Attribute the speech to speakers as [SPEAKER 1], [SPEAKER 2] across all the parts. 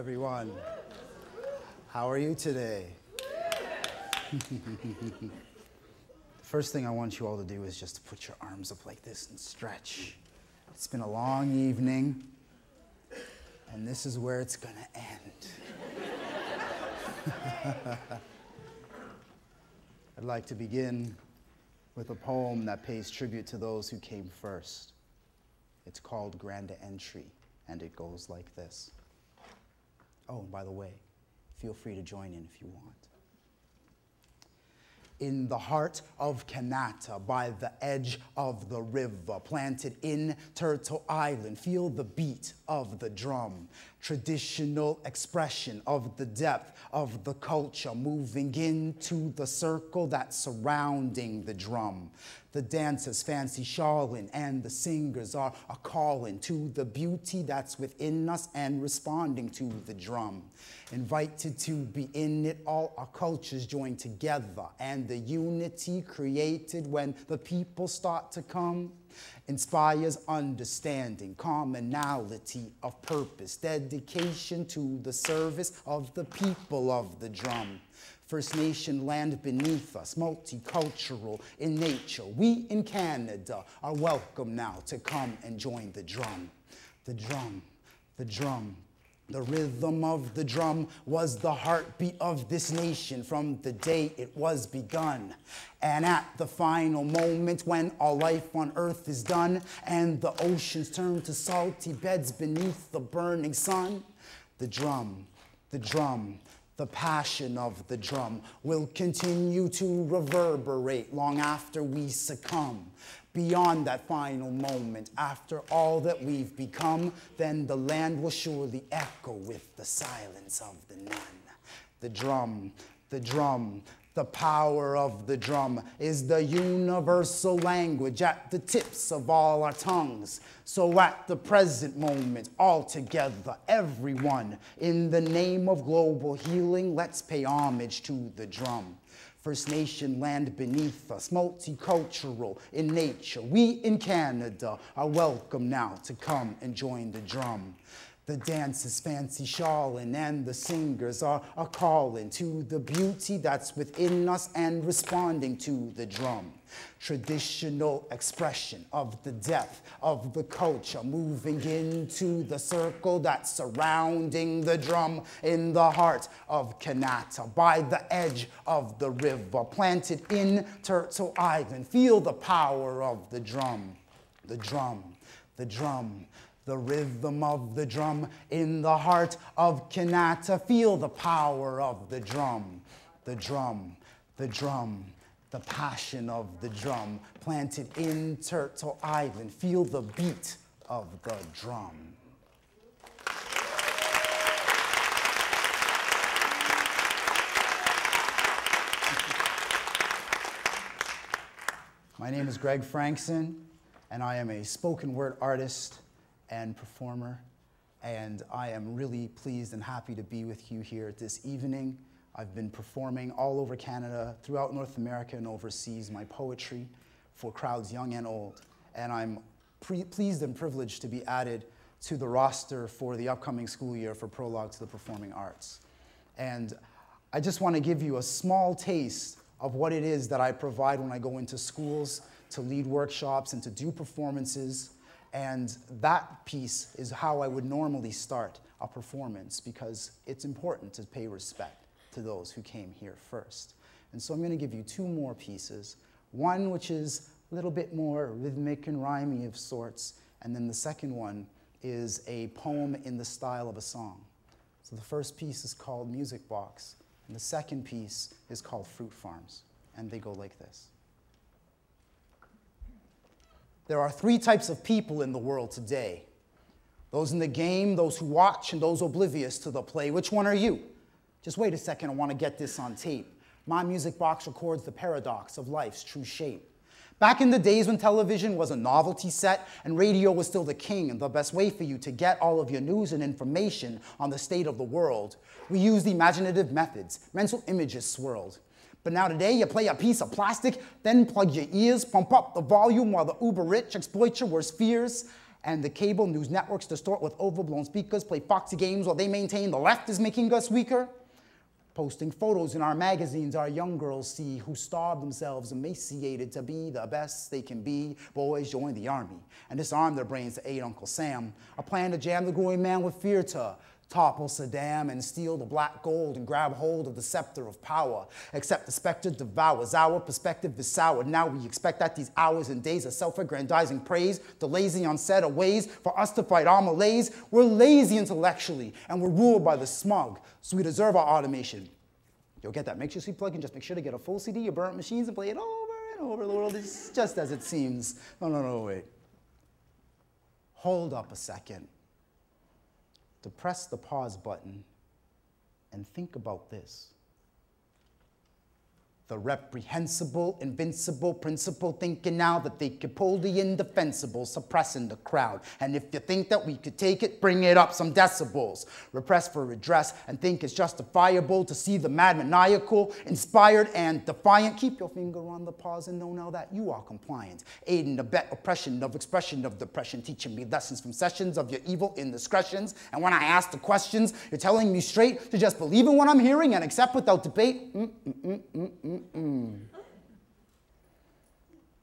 [SPEAKER 1] everyone. How are you today? The first thing I want you all to do is just to put your arms up like this and stretch. It's been a long evening, and this is where it's gonna end. I'd like to begin with a poem that pays tribute to those who came first. It's called Grand Entry, and it goes like this. Oh, and by the way, feel free to join in if you want. In the heart of Kanata, by the edge of the river, planted in Turtle Island, feel the beat of the drum. Traditional expression of the depth of the culture, moving into the circle that's surrounding the drum. The dancers fancy shawling, and the singers are calling to the beauty that's within us and responding to the drum. Invited to be in it, all our cultures join together, and the unity created when the people start to come inspires understanding, commonality of purpose, dedication to the service of the people of the drum. First Nation land beneath us, multicultural in nature. We in Canada are welcome now to come and join the drum. The drum, the drum. The rhythm of the drum was the heartbeat of this nation from the day it was begun. And at the final moment when all life on earth is done and the oceans turn to salty beds beneath the burning sun, the drum, the passion of the drum will continue to reverberate long after we succumb. Beyond that final moment, after all that we've become, then the land will surely echo with the silence of the nun. The drum, the power of the drum is the universal language at the tips of all our tongues. So at the present moment, all together, everyone, in the name of global healing, let's pay homage to the drum. First Nation land beneath us, multicultural in nature. We in Canada are welcome now to come and join the drum. The dancers fancy shawling, and the singers are calling to the beauty that's within us and responding to the drum. Traditional expression of the depth of the culture, moving into the circle that's surrounding the drum. In the heart of Kanata, by the edge of the river, planted in Turtle Island, feel the power of the drum. The drum, the drum. The rhythm of the drum in the heart of Kanata. Feel the power of the drum. The drum, the passion of the drum planted in Turtle Island. Feel the beat of the drum. My name is Greg Frankson, and I am a spoken word artist and performer, and I am really pleased and happy to be with you here this evening. I've been performing all over Canada, throughout North America and overseas, my poetry for crowds young and old, and I'm pleased and privileged to be added to the roster for the upcoming school year for Prologue to the Performing Arts. And I just want to give you a small taste of what it is that I provide when I go into schools to lead workshops and to do performances. And that piece is how I would normally start a performance, because it's important to pay respect to those who came here first. And so I'm going to give you two more pieces, one which is a little bit more rhythmic and rhymey of sorts, and then the second one is a poem in the style of a song. So the first piece is called Music Box, and the second piece is called Fruit Farms, and they go like this. There are three types of people in the world today. Those in the game, those who watch, and those oblivious to the play. Which one are you? Just wait a second, I want to get this on tape. My music box records the paradox of life's true shape. Back in the days when television was a novelty set and radio was still the king and the best way for you to get all of your news and information on the state of the world, we used imaginative methods, mental images swirled. But now today, you play a piece of plastic, then plug your ears, pump up the volume while the uber rich exploit your worst fears. And the cable news networks distort with overblown speakers, play foxy games while they maintain the left is making us weaker. Posting photos in our magazines our young girls see who starve themselves emaciated to be the best they can be. Boys join the army and disarm their brains to aid Uncle Sam. A plan to jam the growing man with fear to topple Saddam and steal the black gold and grab hold of the scepter of power. Except the specter devours. Our perspective is sour. Now we expect that these hours and days of self-aggrandizing praise, the lazy unsaid of ways for us to fight our malaise. We're lazy intellectually and we're ruled by the smug, so we deserve our automation. You'll get that. Make sure you plug in. Just make sure to get a full CD, your burnt machines, and play it over and over. The world is just as it seems. No, wait. Hold up a second. Press the pause button and think about this. The reprehensible, invincible principle thinking now that they could pull the indefensible, suppressing the crowd. And if you think that we could take it, bring it up some decibels. Repress for redress and think it's justifiable to see the mad maniacal, inspired and defiant. Keep your finger on the pause and know now that you are compliant. Aid and abet oppression of expression of depression, teaching me lessons from sessions of your evil indiscretions. And when I ask the questions, you're telling me straight to just believe in what I'm hearing and accept without debate.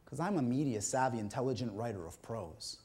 [SPEAKER 1] Because I'm a media-savvy, intelligent writer of prose.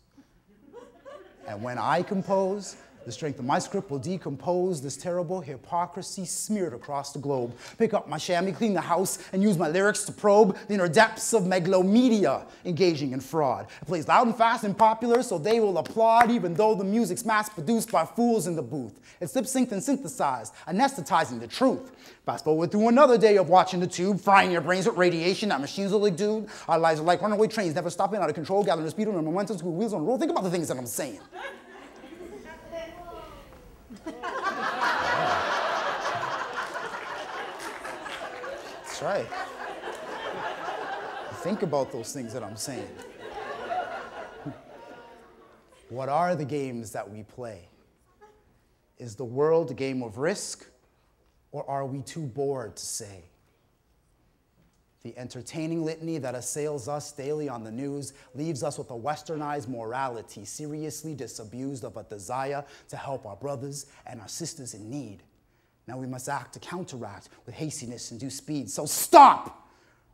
[SPEAKER 1] And when I compose, the strength of my script will decompose this terrible hypocrisy smeared across the globe. Pick up my chamois, clean the house, and use my lyrics to probe the inner depths of megalomedia engaging in fraud. It plays loud and fast and popular, so they will applaud, even though the music's mass-produced by fools in the booth. It's lip-synced and synthesized, anesthetizing the truth. Fast forward through another day of watching the tube, frying your brains with radiation that machines will exude. Our lives are like runaway trains, never stopping, out of control, gathering speed and momentum, screw wheels on the road. Think about the things that I'm saying. That's right. Think about those things that I'm saying. What are the games that we play? Is the world a game of risk, or are we too bored to say? The entertaining litany that assails us daily on the news leaves us with a westernized morality, seriously disabused of a desire to help our brothers and our sisters in need. Now we must act to counteract with hastiness and due speed. So stop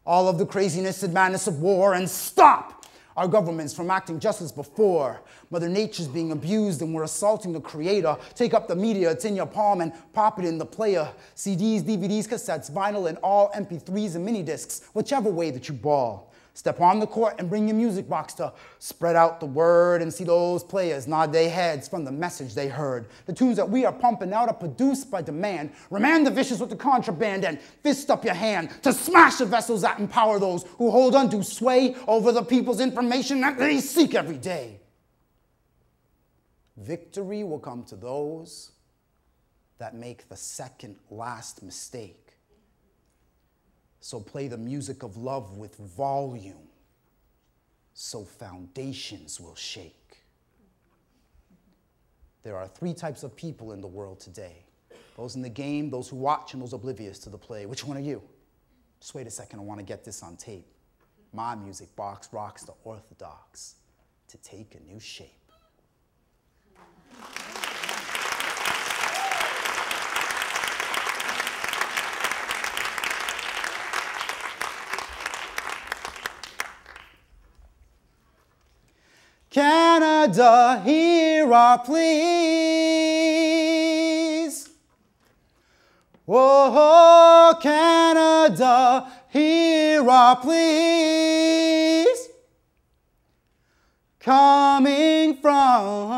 [SPEAKER 1] all of the craziness and madness of war, and stop our governments from acting just as before. Mother Nature's being abused and we're assaulting the creator. Take up the media, it's in your palm, and pop it in the player. CDs, DVDs, cassettes, vinyl, and all MP3s and mini discs, whichever way that you ball. Step on the court and bring your music box to spread out the word and see those players nod their heads from the message they heard. The tunes that we are pumping out are produced by demand. Remand the vicious with the contraband and fist up your hand to smash the vessels that empower those who hold undue sway over the people's information that they seek every day. Victory will come to those that make the second last mistake. So play the music of love with volume, so foundations will shake. There are 3 types of people in the world today. Those in the game, those who watch, and those oblivious to the play. Which one are you? Just wait a second, I want to get this on tape. My music box rocks the orthodox to take a new shape. Canada, hear our pleas. Oh, Canada, hear our pleas. Coming from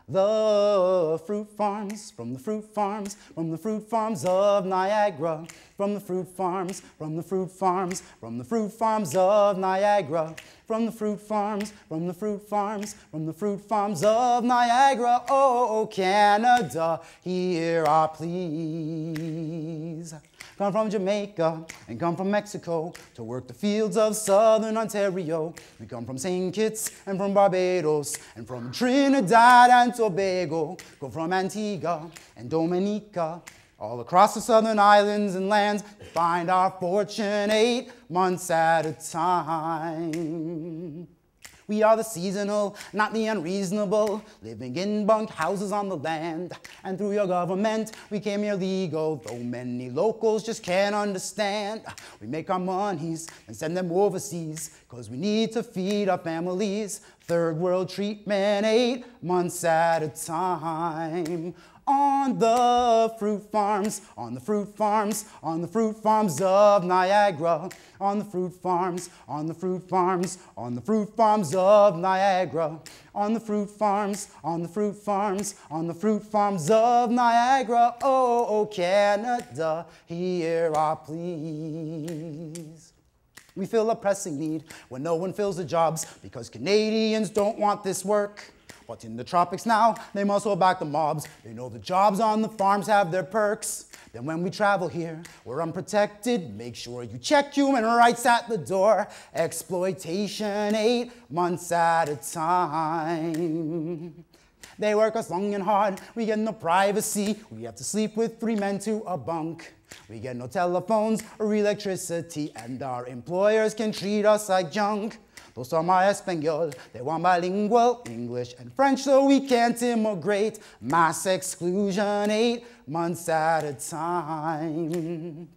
[SPEAKER 1] the fruit farms, from the fruit farms, from the fruit farms of Niagara, from the fruit farms, from the fruit farms, from the fruit farms of Niagara, from the fruit farms, from the fruit farms, from the fruit farms of Niagara. Oh, Canada, hear our pleas. Come from Jamaica and come from Mexico to work the fields of southern Ontario. We come from St. Kitts and from Barbados and from Trinidad and Tobago. Go from Antigua and Dominica, all across the southern islands and lands to find our fortune 8 months at a time. We are the seasonal, not the unreasonable, living in bunk houses on the land. And through your government, we came here legal, though many locals just can't understand. We make our monies and send them overseas, cause we need to feed our families. Third world treatment, 8 months at a time. On the fruit farms, on the fruit farms, on the fruit farms of Niagara. On the fruit farms, on the fruit farms, on the fruit farms of Niagara. On the fruit farms, on the fruit farms, on the fruit farms of Niagara. Oh, Canada, hear our pleas. We feel a pressing need when no one fills the jobs because Canadians don't want this work. But in the tropics now, they must hold back the mobs. They know the jobs on the farms have their perks. Then when we travel here, we're unprotected. Make sure you check human rights at the door. Exploitation, 8 months at a time. They work us long and hard. We get no privacy. We have to sleep with 3 men to a bunk. We get no telephones or electricity, and our employers can treat us like junk. Those son español, they want bilingual, English and French, so we can't immigrate. Mass exclusion, 8 months at a time.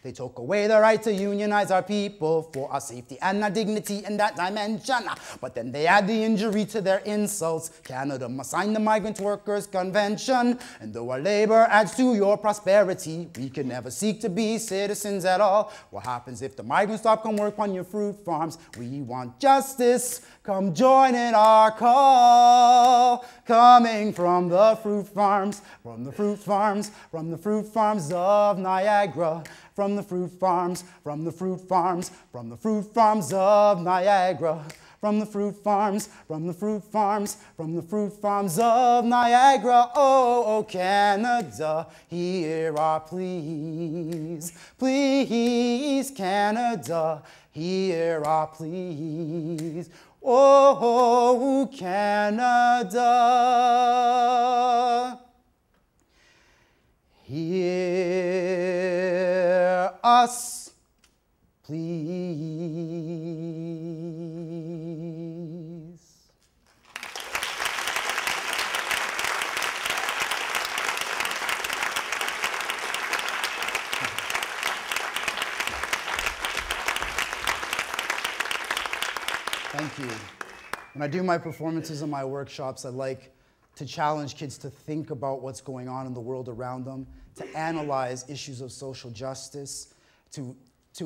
[SPEAKER 1] They took away the right to unionize our people for our safety and our dignity in that dimension. But then they add the injury to their insults. Canada must sign the Migrant Workers Convention. And though our labor adds to your prosperity, we can never seek to be citizens at all. What happens if the migrants stop come work on your fruit farms? We want justice. Come join in our call. Coming from the fruit farms, from the fruit farms, from the fruit farms of Niagara. From the fruit farms, from the fruit farms, from the fruit farms of Niagara. From the fruit farms, from the fruit farms, from the fruit farms of Niagara. Oh, Canada, hear our pleas. Please, Canada, hear our pleas. Oh, Canada, hear us, please. Thank you. When I do my performances and my workshops, I like to challenge kids to think about what's going on in the world around them, to analyze issues of social justice, to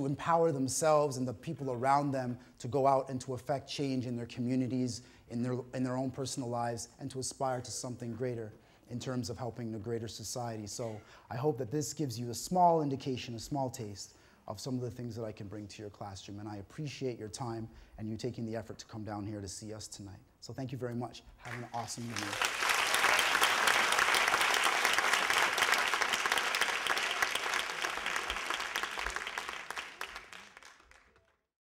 [SPEAKER 1] empower themselves and the people around them to go out and to affect change in their communities, in their own personal lives, and to aspire to something greater in terms of helping a greater society. So I hope that this gives you a small indication, a small taste of some of the things that I can bring to your classroom. And I appreciate your time and you taking the effort to come down here to see us tonight. So thank you very much. Have an awesome evening.